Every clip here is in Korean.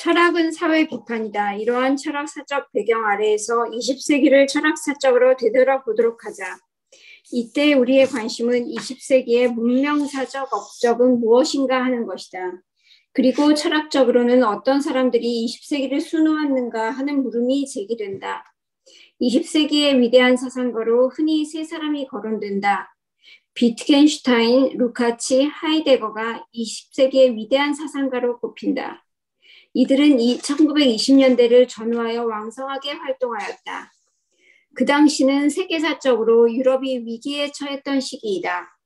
철학은 사회 비판이다. 이러한 철학사적 배경 아래에서 20세기를 철학사적으로 되돌아보도록 하자. 이때 우리의 관심은 20세기의 문명사적 업적은 무엇인가 하는 것이다. 그리고 철학적으로는 어떤 사람들이 20세기를 수놓았는가 하는 물음이 제기된다. 20세기의 위대한 사상가로 흔히 세 사람이 거론된다. 비트겐슈타인, 루카치, 하이데거가 20세기의 위대한 사상가로 꼽힌다. 이들은 1920년대를 전후하여 왕성하게 활동하였다. 그 당시는 세계사적으로 유럽이 위기에 처했던 시기이다.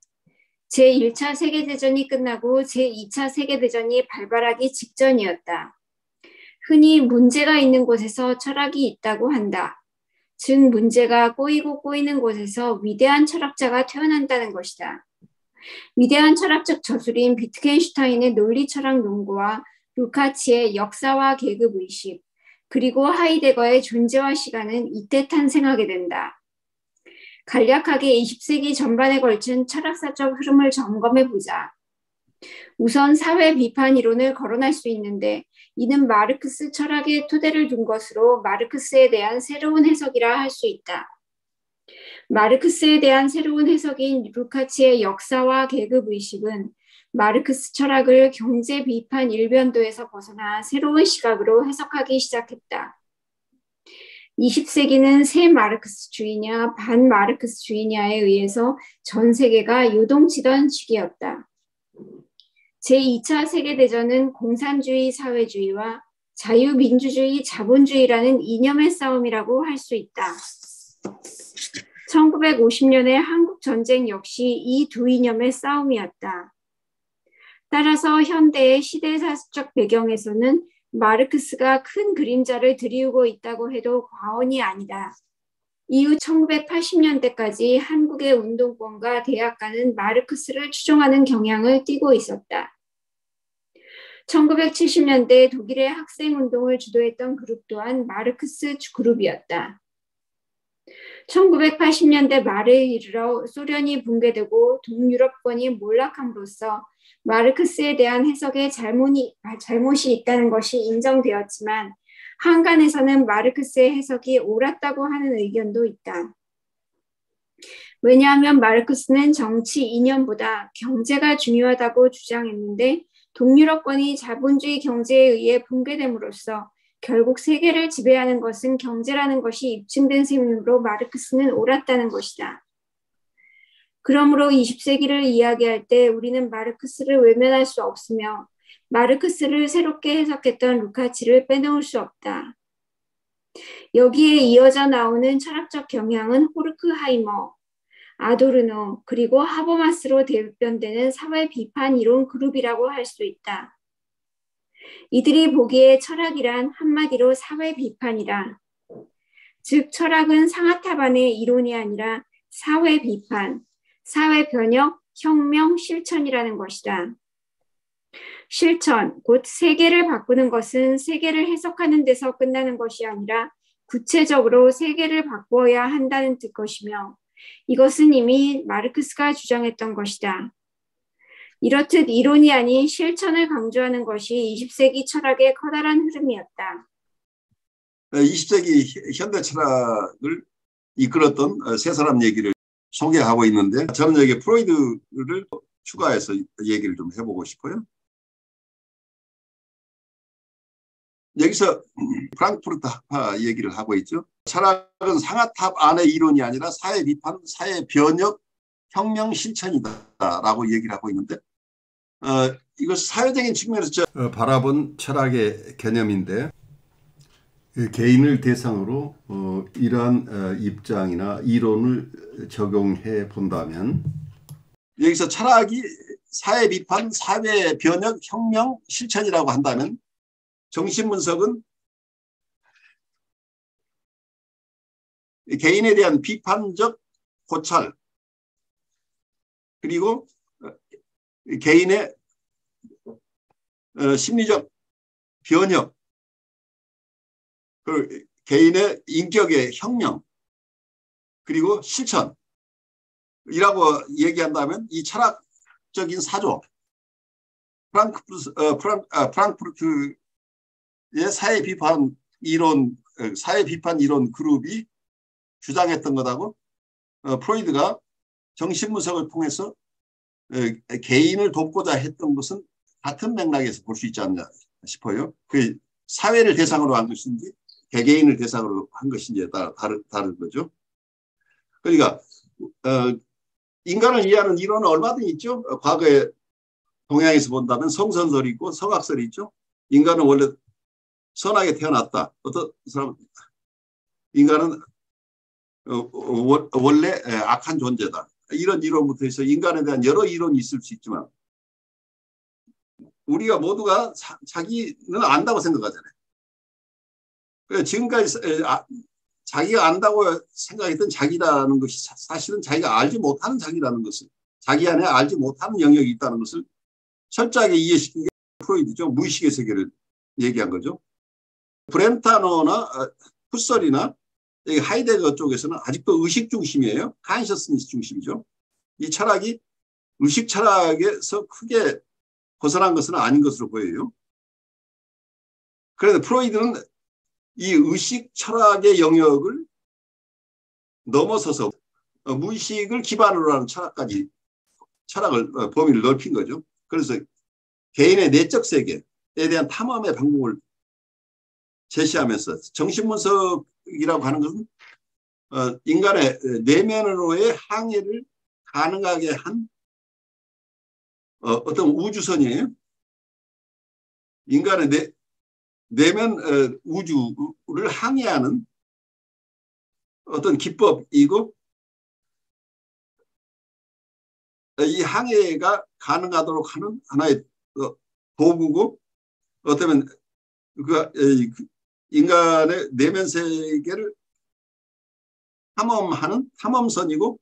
제1차 세계대전이 끝나고 제2차 세계대전이 발발하기 직전이었다. 흔히 문제가 있는 곳에서 철학이 있다고 한다. 즉 문제가 꼬이고 꼬이는 곳에서 위대한 철학자가 태어난다는 것이다. 위대한 철학적 저술인 비트겐슈타인의 논리철학 논거와 루카치의 역사와 계급의식, 그리고 하이데거의 존재와 시간은 이때 탄생하게 된다. 간략하게 20세기 전반에 걸친 철학사적 흐름을 점검해보자. 우선 사회 비판 이론을 거론할 수 있는데 이는 마르크스 철학의 토대를 둔 것으로 마르크스에 대한 새로운 해석이라 할 수 있다. 마르크스에 대한 새로운 해석인 루카치의 역사와 계급의식은 마르크스 철학을 경제 비판 일변도에서 벗어나 새로운 시각으로 해석하기 시작했다. 20세기는 새 마르크스주의냐 반마르크스주의냐에 의해서 전 세계가 요동치던 시기였다. 제2차 세계대전은 공산주의 사회주의와 자유민주주의 자본주의라는 이념의 싸움이라고 할 수 있다. 1950년의 한국전쟁 역시 이 두 이념의 싸움이었다. 따라서 현대의 시대사적 배경에서는 마르크스가 큰 그림자를 드리우고 있다고 해도 과언이 아니다. 이후 1980년대까지 한국의 운동권과 대학가는 마르크스를 추종하는 경향을 띠고 있었다. 1970년대 독일의 학생운동을 주도했던 그룹 또한 마르크스 그룹이었다. 1980년대 말에 이르러 소련이 붕괴되고 동유럽권이 몰락함으로써 마르크스에 대한 해석에 잘못이 있다는 것이 인정되었지만 한간에서는 마르크스의 해석이 옳았다고 하는 의견도 있다. 왜냐하면 마르크스는 정치 이념보다 경제가 중요하다고 주장했는데 동유럽권이 자본주의 경제에 의해 붕괴됨으로써 결국 세계를 지배하는 것은 경제라는 것이 입증된 셈이므로 마르크스는 옳았다는 것이다. 그러므로 20세기를 이야기할 때 우리는 마르크스를 외면할 수 없으며 마르크스를 새롭게 해석했던 루카치를 빼놓을 수 없다. 여기에 이어져 나오는 철학적 경향은 호르크하이머, 아도르노, 그리고 하버마스로 대변되는 사회 비판 이론 그룹이라고 할 수 있다. 이들이 보기에 철학이란 한마디로 사회 비판이라. 즉 철학은 상하탑안의 이론이 아니라 사회 비판, 사회 변혁, 혁명, 실천이라는 것이다. 실천, 곧 세계를 바꾸는 것은 세계를 해석하는 데서 끝나는 것이 아니라 구체적으로 세계를 바꾸어야 한다는 것이며 이것은 이미 마르크스가 주장했던 것이다. 이렇듯 이론이 아닌 실천을 강조하는 것이 20세기 철학의 커다란 흐름이었다. 20세기 현대 철학을 이끌었던 세 사람 얘기를 소개하고 있는데 저는 여기 프로이드를 추가해서 얘기를 좀 해보고 싶어요. 여기서 프랑크푸르트 학파 얘기를 하고 있죠. 철학은 상하탑 안의 이론이 아니라 사회 비판, 사회 변혁, 혁명 실천이다라고 얘기를 하고 있는데 이것 사회적인 측면에서 바라본 철학의 개념인데 개인을 대상으로 이러한 입장이나 이론을 적용해 본다면 여기서 철학이 사회 비판, 사회 변혁, 혁명 실천이라고 한다면 정신분석은 개인에 대한 비판적 고찰 그리고 개인의 심리적 변혁 그 개인의 인격의 혁명 그리고 실천이라고 얘기한다면 이 철학적인 사조 프랑크푸르트 사회 비판 이론 그룹이 주장했던 것하고 프로이드가 정신분석을 통해서 개인을 돕고자 했던 것은 같은 맥락에서 볼 수 있지 않나 싶어요. 그 사회를 대상으로 한 것인지 개개인을 대상으로 한 것인지에 따라 다른 거죠. 그러니까 인간을 이해하는 이론은 얼마든지 있죠. 과거에 동양에서 본다면 성선설이 있고 성악설이 있죠. 인간은 원래 선하게 태어났다. 어떤 사람 인간은 원래 악한 존재다. 이런 이론부터 해서 인간에 대한 여러 이론이 있을 수 있지만 우리가 모두가 자기는 안다고 생각하잖아요. 지금까지 자기가 안다고 생각했던 자기라는 것이 사실은 자기가 알지 못하는 자기라는 것을, 자기 안에 알지 못하는 영역이 있다는 것을 철저하게 이해시킨 게 프로이드죠. 무의식의 세계를 얘기한 거죠. 브렌타너나 푸설이나 하이데거 쪽에서는 아직도 의식 중심이에요. 카인셔스니스 중심이죠. 이 철학이 의식 철학에서 크게 벗어난 것은 아닌 것으로 보여요. 그런데 프로이드는 이 의식 철학의 영역을 넘어서서 무의식을 기반으로 하는 철학을 범위를 넓힌 거죠. 그래서 개인의 내적 세계에 대한 탐험의 방법을 제시하면서 정신분석이라고 하는 것은 인간의 내면으로의 항해를 가능하게 한 어떤 우주선이에요. 인간의 내면 우주를 항해하는 어떤 기법이고 이 항해가 가능하도록 하는 하나의 도구고 어쩌면 인간의 내면 세계를 탐험하는 탐험선이고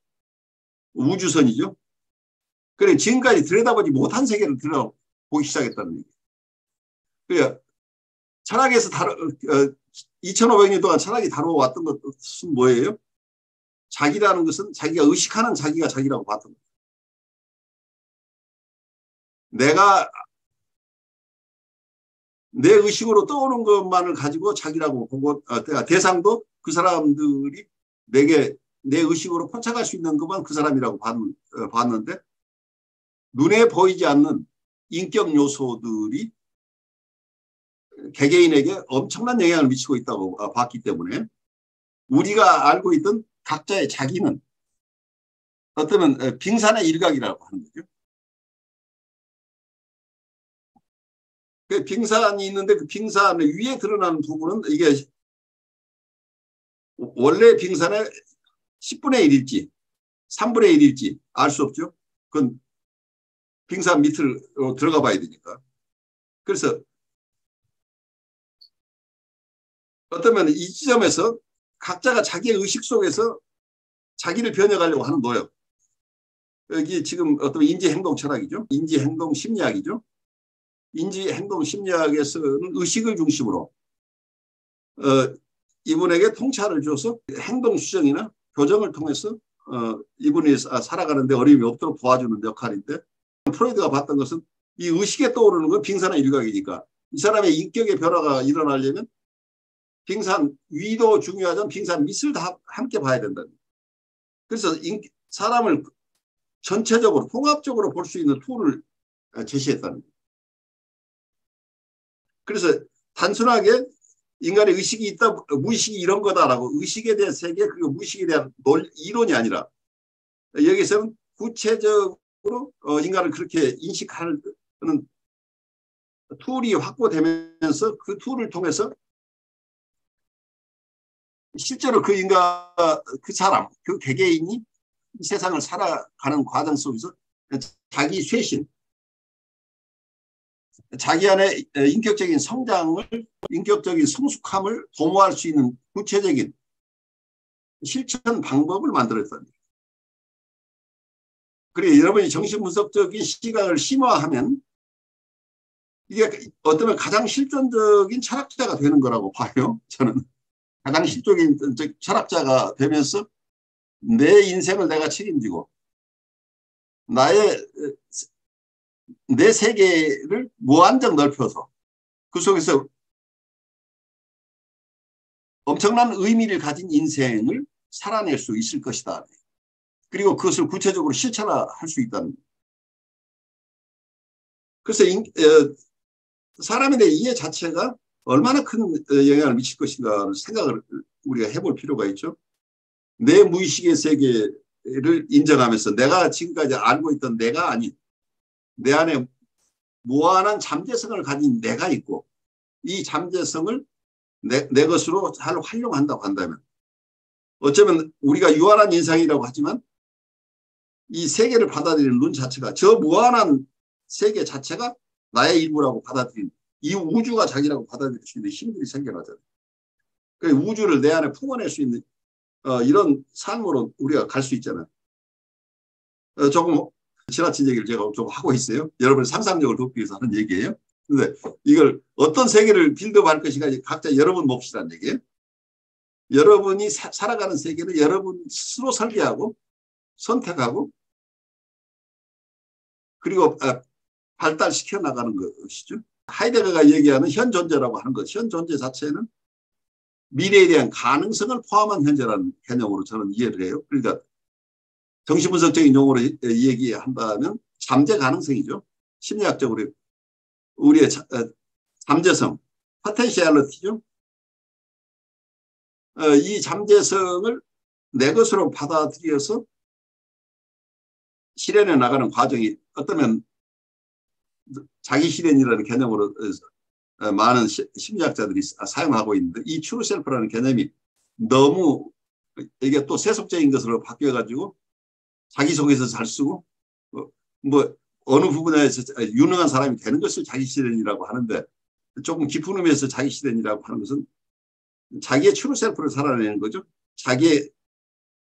우주선이죠. 그래 지금까지 들여다보지 못한 세계를 들여다보기 시작했다는 얘기예요. 그러니까 철학에서 2500년 동안 철학이 다뤄왔던 것은 뭐예요? 자기라는 것은 자기가 의식하는 자기가 자기라고 봤던 거예요. 내가 내 의식으로 떠오르는 것만을 가지고 자기라고 보고 대상도 그 사람들이 내게 내 의식으로 포착할 수 있는 것만 그 사람이라고 봤는데 눈에 보이지 않는 인격 요소들이 개개인에게 엄청난 영향을 미치고 있다고 봤기 때문에 우리가 알고 있던 각자의 자기는 어쩌면 빙산의 일각이라고 하는 거죠. 그 빙산이 있는데 그 빙산 위에 드러나는 부분은 이게 원래 빙산의 10분의 1일지 3분의 1일지 알 수 없죠. 그건 빙산 밑으로 들어가 봐야 되니까. 그래서 어쩌면 이 지점에서 각자가 자기의 의식 속에서 자기를 변해가려고 하는 노력. 여기 지금 어떤 인지행동 철학이죠. 인지행동 심리학이죠. 인지행동 심리학에서는 의식을 중심으로 이분에게 통찰을 줘서 행동 수정이나 교정을 통해서 이분이 살아가는데 어려움이 없도록 도와주는 역할인데 프로이드가 봤던 것은 이 의식에 떠오르는 건 빙산의 일각이니까 이 사람의 인격의 변화가 일어나려면 빙산 위도 중요하지만 빙산 밑을 다 함께 봐야 된다. 그래서 사람을 전체적으로 통합적으로 볼 수 있는 툴을 제시했다는 거예요. 그래서 단순하게 인간의 의식이 있다, 무의식이 이런 거다라고 의식에 대한 세계 그리고 무의식에 대한 이론이 아니라 여기서는 구체적으로 인간을 그렇게 인식하는 툴이 확보되면서 그 툴을 통해서 실제로 그 인간, 그 사람, 그 개개인이 이 세상을 살아가는 과정 속에서 자기 쇄신, 자기 안에 인격적인 성장을, 인격적인 성숙함을 도모할 수 있는 구체적인 실천 방법을 만들었다는 거예요. 그리고 여러분이 정신분석적인 시각을 심화하면 이게 어쩌면 가장 실존적인 철학자가 되는 거라고 봐요. 저는 가장 실존적인 철학자가 되면서 내 인생을 내가 책임지고 내 세계를 무한정 넓혀서 그 속에서 엄청난 의미를 가진 인생을 살아낼 수 있을 것이다. 그리고 그것을 구체적으로 실천할 수 있다는. 그래서 사람에 대한 이해 자체가 얼마나 큰 영향을 미칠 것인가를 생각을 우리가 해볼 필요가 있죠. 내 무의식의 세계를 인정하면서 내가 지금까지 알고 있던 내가 아닌 내 안에 무한한 잠재성을 가진 내가 있고 이 잠재성을 내 것으로 잘 활용한다고 한다면 어쩌면 우리가 유한한 인상이라고 하지만 이 세계를 받아들이는 눈 자체가 저 무한한 세계 자체가 나의 일부라고 받아들이는 이 우주가 자기라고 받아들일 수 있는 힘들이 생겨나잖아요. 그러니까 우주를 내 안에 품어낼 수 있는 이런 삶으로 우리가 갈 수 있잖아요. 조금 지나친 얘기를 제가 좀 하고 있어요. 여러분의 상상력을 돕기 위해서 하는 얘기예요. 근데 이걸 어떤 세계를 빌드업할 것인가 각자 여러분 몫이라는 얘기예요. 여러분이 살아가는 세계는 여러분 스스로 설계하고 선택하고 그리고 발달시켜 나가는 것이죠. 하이데거가 얘기하는 현 존재라고 하는 것, 현 존재 자체는 미래에 대한 가능성을 포함한 현재라는 개념으로 저는 이해를 해요. 그러니까 정신분석적인 용어로 얘기한다면 잠재 가능성이죠. 심리학적으로 우리의 잠재성, 포텐셜리티죠. 이 잠재성을 내 것으로 받아들여서 실현해 나가는 과정이 어쩌면 자기 실현이라는 개념으로 많은 심리학자들이 사용하고 있는데 이 트루 셀프라는 개념이 너무 이게 또 세속적인 것으로 바뀌어가지고 자기속에서 잘 쓰고 뭐 어느 부분에서 유능한 사람이 되는 것을 자기 실현이라고 하는데 조금 깊은 의미에서 자기 실현이라고 하는 것은 자기의 트루 셀프를 살아내는 거죠. 자기의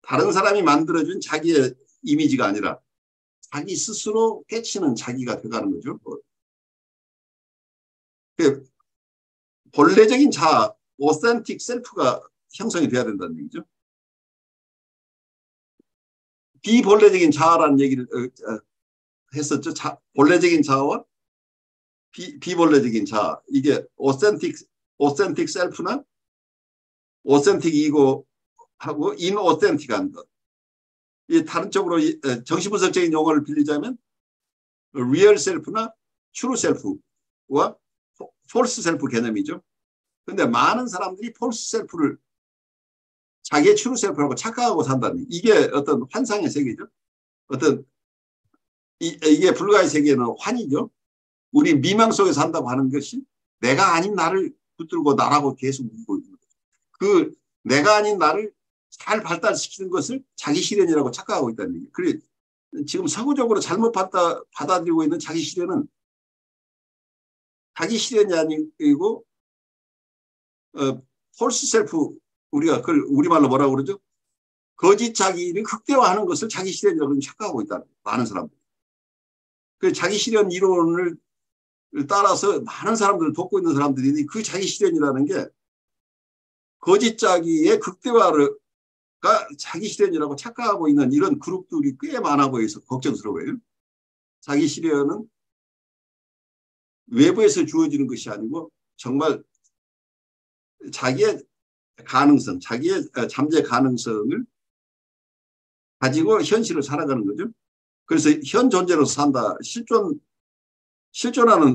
다른 사람이 만들어준 자기의 이미지가 아니라 자기 스스로 깨치는 자기가 돼가는 거죠. 본래적인 자아, 오센틱 셀프가 형성이 돼야 된다는 얘기죠. 비본래적인 자아라는 얘기를 했었죠. 본래적인 자아와 비본래적인 자아. 이게 오센틱 셀프나 오센틱 이고하고 인오센틱한 것. 이 다른 쪽으로 정신분석적인 용어를 빌리자면 리얼 셀프나 트루 셀프와 폴스 셀프 개념이죠. 그런데 많은 사람들이 폴스 셀프를 자기의 트루 셀프라고 착각하고 산다는 이게 어떤 환상의 세계죠. 어떤 이게 불가의 세계는 환이죠. 우리 미망 속에 산다고 하는 것이 내가 아닌 나를 붙들고 나라고 계속 묻고 있는 거죠. 그 내가 아닌 나를 잘 발달시키는 것을 자기 실현이라고 착각하고 있다는 얘기예요. 그래 지금 서구적으로 잘못 받아들이고 있는 자기 실현은 자기 실현이 아니고 폴스 셀프 우리가 그걸 우리말로 뭐라고 그러죠? 거짓 자기를 극대화하는 것을 자기 실현이라고 착각하고 있다. 많은 사람들. 그 자기 실현 이론을 따라서 많은 사람들을 돕고 있는 사람들이 그 자기 실현이라는 게 거짓 자기의 극대화가 자기 실현이라고 착각하고 있는 이런 그룹들이 꽤 많아 보여서 걱정스러워요. 자기 실현은 외부에서 주어지는 것이 아니고 정말 자기의 가능성, 자기의 잠재 가능성을 가지고 현실을 살아가는 거죠. 그래서 현 존재로서 산다. 실존하는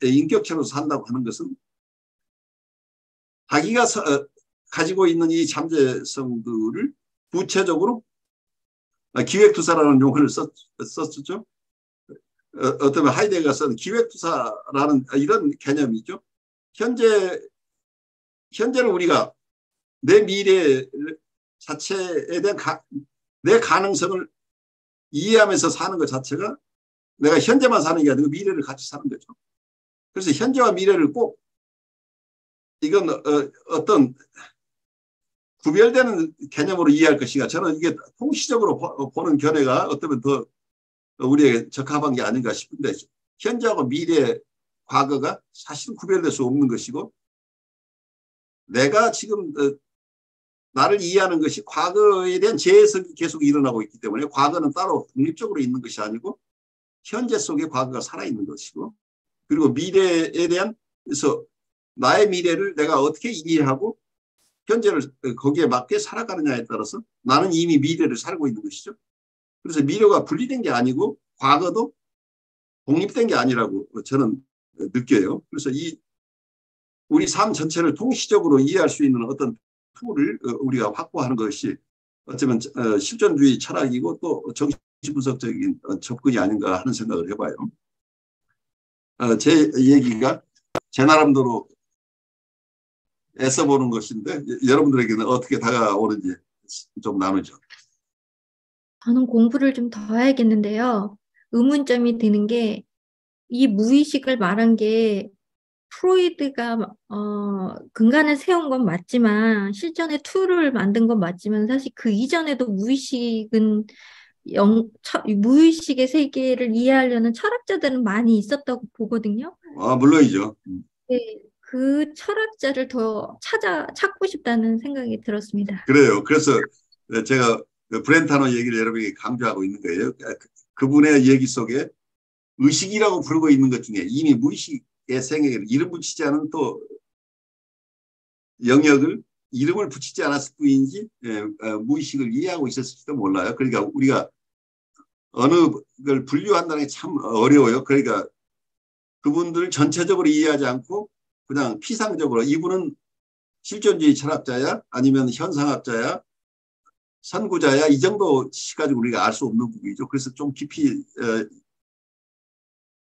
인격체로서 산다고 하는 것은 자기가 가지고 있는 이 잠재성들을 구체적으로 기획투사라는 용어를 썼었죠. 어쩌면 하이데거가 쓴 기획투사라는 이런 개념이죠. 현재는 우리가 내 미래 자체에 대한 내 가능성을 이해하면서 사는 것 자체가 내가 현재만 사는 게 아니고 미래를 같이 사는 거죠. 그래서 현재와 미래를 꼭 이건 어떤 구별되는 개념으로 이해할 것인가. 저는 이게 통시적으로 보는 견해가 어쩌면 더 우리에게 적합한 게 아닌가 싶은데 현재하고 미래, 과거가 사실은 구별될 수 없는 것이고 내가 지금 나를 이해하는 것이 과거에 대한 재해석이 계속 일어나고 있기 때문에 과거는 따로 독립적으로 있는 것이 아니고 현재 속에 과거가 살아있는 것이고 그리고 미래에 대한 그래서 나의 미래를 내가 어떻게 이해하고 현재를 거기에 맞게 살아가느냐에 따라서 나는 이미 미래를 살고 있는 것이죠. 그래서 미래가 분리된 게 아니고 과거도 독립된 게 아니라고 저는 느껴요. 그래서 이 우리 삶 전체를 통시적으로 이해할 수 있는 어떤 툴을 우리가 확보하는 것이 어쩌면 실존주의 철학이고 또 정신분석적인 접근이 아닌가 하는 생각을 해봐요. 제 얘기가 제 나름대로 애써보는 것인데 여러분들에게는 어떻게 다가오는지 좀 나누죠. 저는 공부를 좀 더 해야겠는데요. 의문점이 드는 게 이 무의식을 말한 게 프로이드가 근간을 세운 건 맞지만 실전의 툴을 만든 건 맞지만 사실 그 이전에도 무의식은 무의식의 세계를 이해하려는 철학자들은 많이 있었다고 보거든요. 물론이죠. 네, 그 철학자를 더 찾고 싶다는 생각이 들었습니다. 그래요. 그래서 제가 브렌타노 얘기를 여러분에게 강조하고 있는 거예요. 그분의 얘기 속에 의식이라고 부르고 있는 것 중에 이미 무의식의 생애를 이름 붙이지 않은 또 영역을 이름을 붙이지 않았을 뿐인지 무의식을 이해하고 있었을지도 몰라요. 그러니까 우리가 어느 걸 분류한다는 게 참 어려워요. 그러니까 그분들 전체적으로 이해하지 않고 그냥 피상적으로 이분은 실존주의 철학자야 아니면 현상학자야 선구자야 이 정도 가지고 우리가 알 수 없는 부분이죠. 그래서 좀 깊이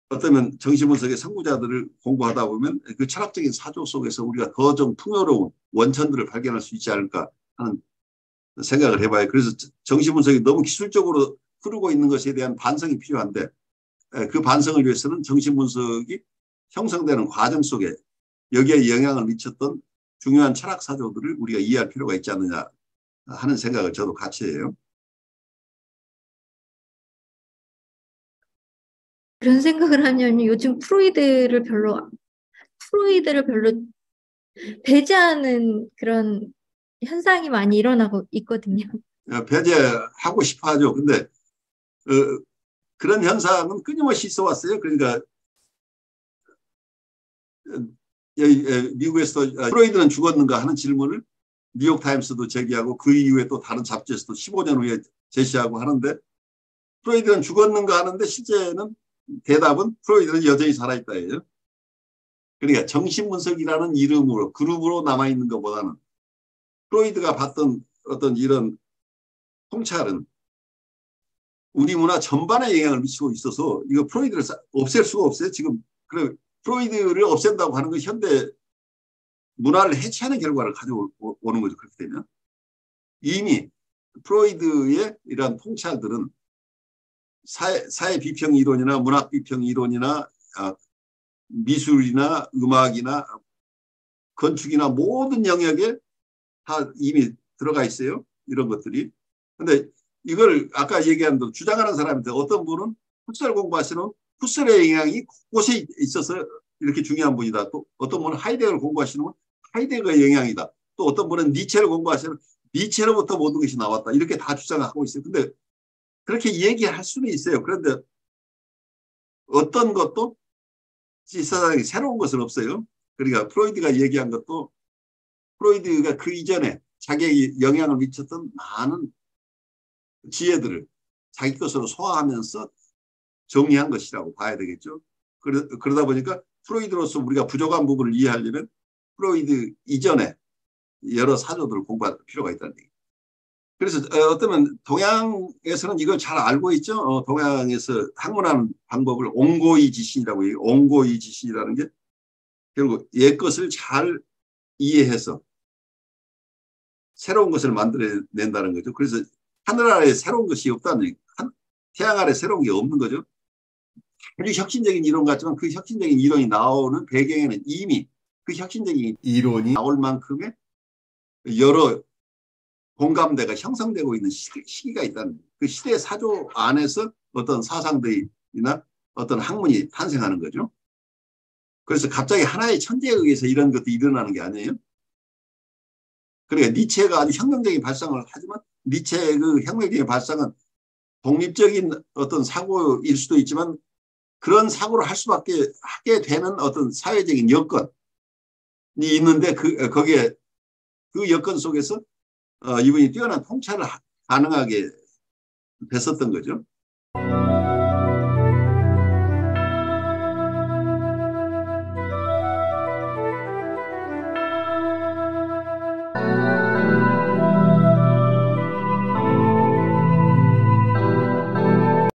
어쩌면 정신분석의 선구자들을 공부하다 보면 그 철학적인 사조 속에서 우리가 더 좀 풍요로운 원천들을 발견할 수 있지 않을까 하는 생각을 해봐요. 그래서 정신분석이 너무 기술적으로 흐르고 있는 것에 대한 반성이 필요한데 그 반성을 위해서는 정신분석이 형성되는 과정 속에 여기에 영향을 미쳤던 중요한 철학 사조들을 우리가 이해할 필요가 있지 않느냐 하는 생각을 저도 같이 해요. 그런 생각을 하면 요즘 프로이드를 별로 배제하는 그런 현상이 많이 일어나고 있거든요. 배제하고 싶어 하죠. 근데 그런 현상은 끊임없이 있어 왔어요. 그러니까 미국에서 프로이드는 죽었는가 하는 질문을 뉴욕타임스도 제기하고 그 이후에 또 다른 잡지에서도 15년 후에 제시하고 하는데 프로이드는 죽었는가 하는데 실제는 대답은 프로이드는 여전히 살아있다예요. 그러니까 정신분석이라는 이름으로 그룹으로 남아있는 것보다는 프로이드가 봤던 어떤 이런 통찰은 우리 문화 전반에 영향을 미치고 있어서 이거 프로이드를 없앨 수가 없어요. 지금 프로이드를 없앤다고 하는 건 현대 문화를 해체하는 결과를 가져오는 거죠. 그렇게 되면 이미 프로이드의 이러한 통찰들은 사회 비평 이론이나 문학 비평 이론이나 미술이나 음악이나 건축이나 모든 영역에 다 이미 들어가 있어요. 이런 것들이. 근데 이걸 아까 얘기한 대로 주장하는 사람인데 어떤 분은 푸셀 공부하시는 푸셀의 영향이 곳곳에 있어서 이렇게 중요한 분이다. 또 어떤 분은 하이데거를 공부하시는 분 하이데거의 영향이다. 또 어떤 분은 니체를 공부하시는 니체로부터 모든 것이 나왔다. 이렇게 다 주장하고 있어요. 근데 그렇게 얘기할 수는 있어요. 그런데 어떤 것도 이 세상에 새로운 것은 없어요. 그러니까 프로이드가 얘기한 것도 프로이드가 그 이전에 자기에게 영향을 미쳤던 많은 지혜들을 자기 것으로 소화하면서 정리한 것이라고 봐야 되겠죠. 그러다 보니까 프로이드로서 우리가 부족한 부분을 이해하려면 프로이드 이전에 여러 사조들을 공부할 필요가 있다는 얘기죠. 그래서 어쩌면 동양에서는 이걸 잘 알고 있죠. 동양에서 학문하는 방법을 옹고이지신이라고 해요. 옹고이지신이라는 게 결국 옛 것을 잘 이해해서 새로운 것을 만들어낸다는 거죠. 그래서 하늘 아래 새로운 것이 없다는 얘기. 태양 아래 새로운 게 없는 거죠. 아주 혁신적인 이론 같지만 그 혁신적인 이론이 나오는 배경에는 이미 그 혁신적인 이론이 나올 만큼의 여러 공감대가 형성되고 있는 시기가 있다는 거예요. 그 시대 사조 안에서 어떤 사상들이나 어떤 학문이 탄생하는 거죠. 그래서 갑자기 하나의 천재에 의해서 이런 것도 일어나는 게 아니에요. 그러니까 니체가 아주 혁명적인 발상을 하지만 니체의 그 혁명적인 발상은 독립적인 어떤 사고일 수도 있지만 그런 사고를 할 수밖에 하게 되는 어떤 사회적인 여건이 있는데 거기에 그 여건 속에서 이분이 뛰어난 통찰을 가능하게 됐었던 거죠.